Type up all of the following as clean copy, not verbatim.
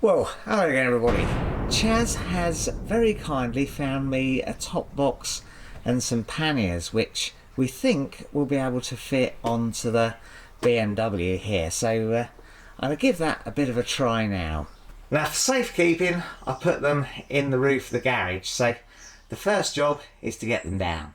Well, hello again everybody. Chaz has very kindly found me a top box and some panniers which we think will be able to fit onto the BMW here, so I'm going to give that a bit of a try now. Now for safekeeping I put them in the roof of the garage, so the first job is to get them down.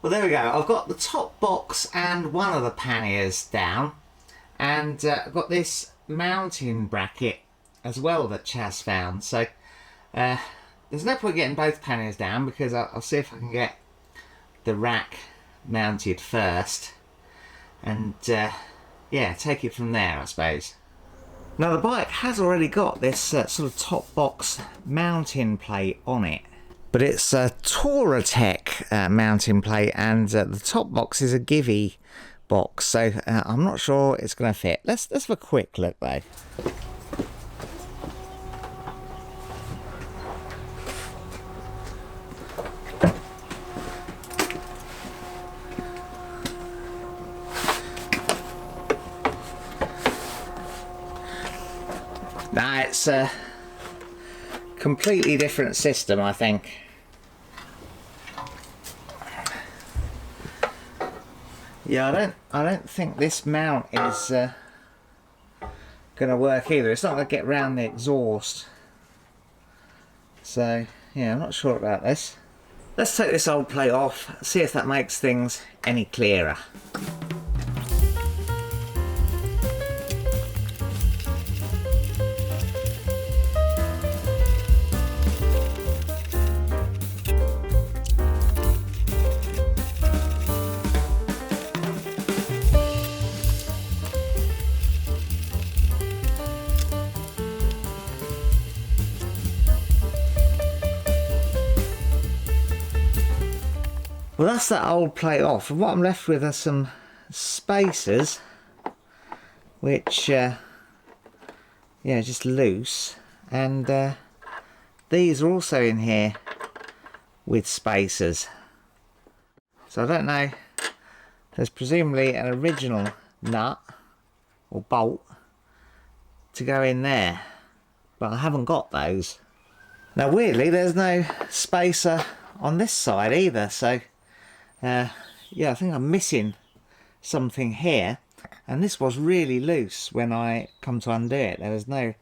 Well, there we go. I've got the top box and one of the panniers down, and I've got this mounting bracket as well that Chaz found. So there's no point getting both panniers down because I'll see if I can get the rack mounted first, and yeah, take it from there, I suppose. Now the bike has already got this sort of top box mounting plate on it, but it's a Ttxela mounting plate, and the top box is a Givi box, so I'm not sure it's going to fit. Let's have a quick look though. Now it's a completely different system, I think. Yeah, I don't think this mount is going to work either. It's not going to get round the exhaust. So yeah, I'm not sure about this. Let's take this old plate off, see if that makes things any clearer. Well, that's that old plate off, and what I'm left with are some spacers, which, yeah, just loose, and these are also in here with spacers. So I don't know, there's presumably an original nut or bolt to go in there, but I haven't got those. Now weirdly, there's no spacer on this side either, so yeah, I think I'm missing something here, and this was really loose when I come to undo it. There was no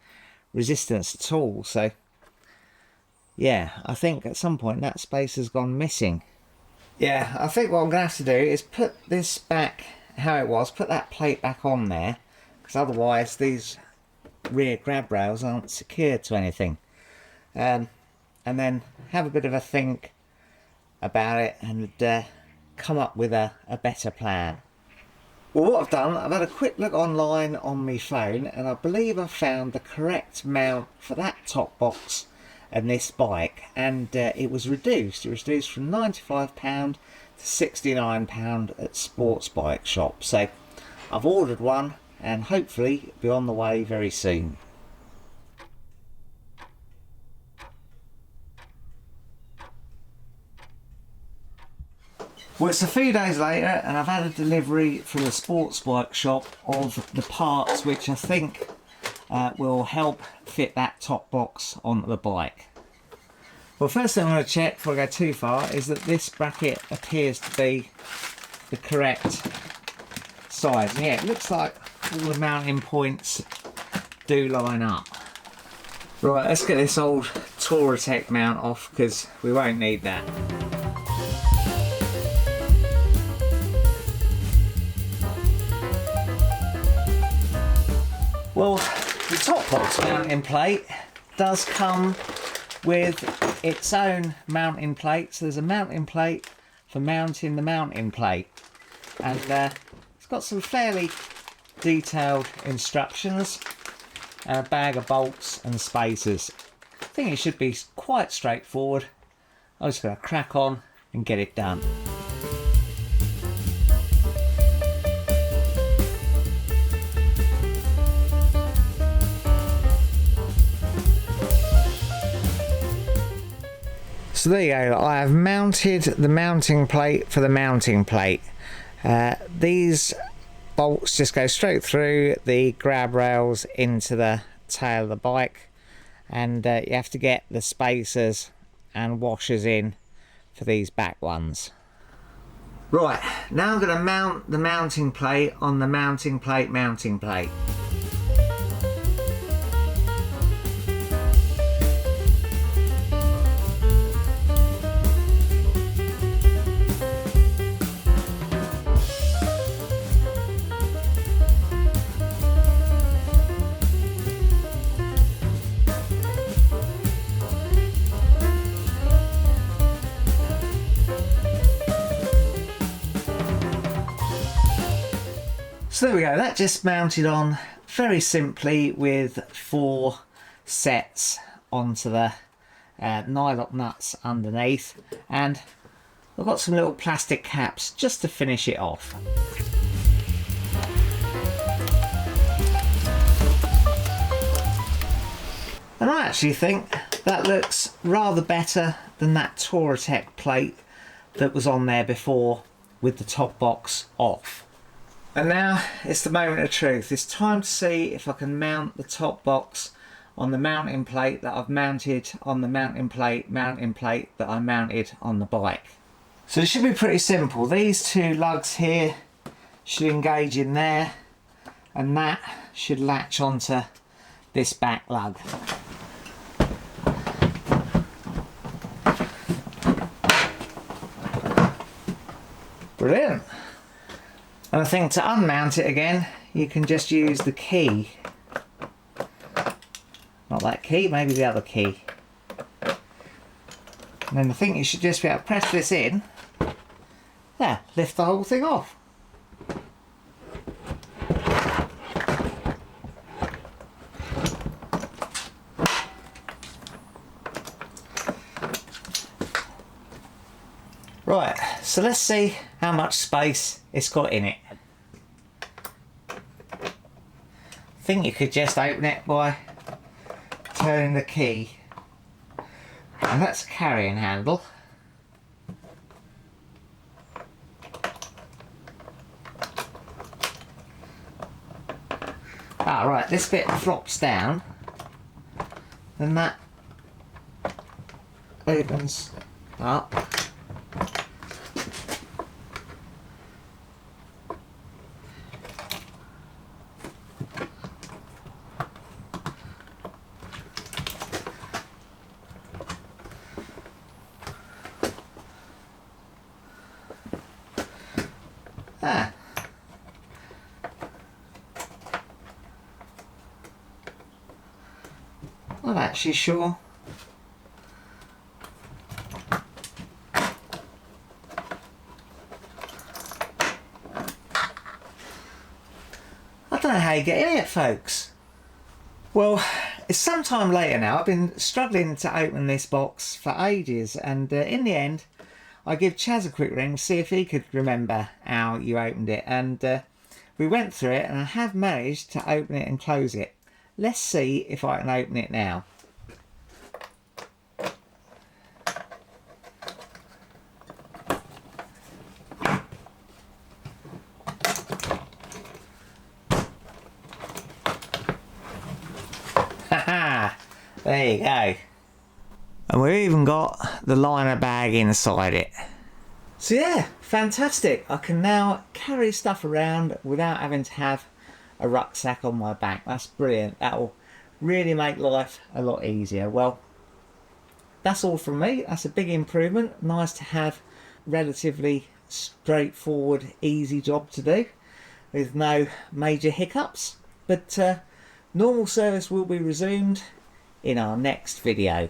resistance at all, so yeah, I think at some point that space has gone missing. Yeah, I think what I'm going to have to do is put this back how it was, put that plate back on there, because otherwise these rear grab rails aren't secured to anything, and then have a bit of a think about it and come up with a better plan. Well, what I've done, I've had a quick look online on my phone, and I believe I've found the correct mount for that top box and this bike, and it was reduced. It was reduced from £95 to £69 at sports bike shop. So I've ordered one, and hopefully it'll be on the way very soon. Well, it's a few days later, and I've had a delivery from the sports bike shop of the parts which I think will help fit that top box onto the bike. Well, first thing I'm going to check before I go too far is that this bracket appears to be the correct size. And yeah, it looks like all the mounting points do line up. Right, let's get this old Ttxela mount off because we won't need that. Well, the top box mounting plate does come with its own mounting plate. So there's a mounting plate for mounting the mounting plate, and it's got some fairly detailed instructions, and a bag of bolts and spacers. I think it should be quite straightforward. I'm just going to crack on and get it done. So there you go, I have mounted the mounting plate for the mounting plate. These bolts just go straight through the grab rails into the tail of the bike, and you have to get the spacers and washers in for these back ones. Right, now I'm going to mount the mounting plate on the mounting plate. So there we go, that just mounted on very simply with 4 sets onto the nylock nuts underneath, and I've got some little plastic caps just to finish it off. And I actually think that looks rather better than that Ttxela plate that was on there before with the top box off. And now it's the moment of truth. It's time to see if I can mount the top box on the mounting plate that I've mounted on the mounting plate that I mounted on the bike. So it should be pretty simple. These 2 lugs here should engage in there, and that should latch onto this back lug. Brilliant. And I think to unmount it again, you can just use the key. Not that key, maybe the other key. And then I think you should just be able to press this in. There, lift the whole thing off. Right, so let's see how much space it's got in it. I think you could just open it by turning the key. And that's a carrying handle. Ah, right, this bit flops down, then that opens up. Ah. I'm not actually sure. I don't know how you get in it, folks. Well, it's some time later now. I've been struggling to open this box for ages, and in the end I give Chaz a quick ring to see if he could remember how you opened it, and we went through it and I have managed to open it and close it. Let's see if I can open it now. Haha, there you go. And we've even got the liner bag inside it. So yeah, fantastic. I can now carry stuff around without having to have a rucksack on my back. That's brilliant. That'll really make life a lot easier. Well, that's all from me. That's a big improvement. Nice to have relatively straightforward, easy job to do with no major hiccups. But normal service will be resumed in our next video.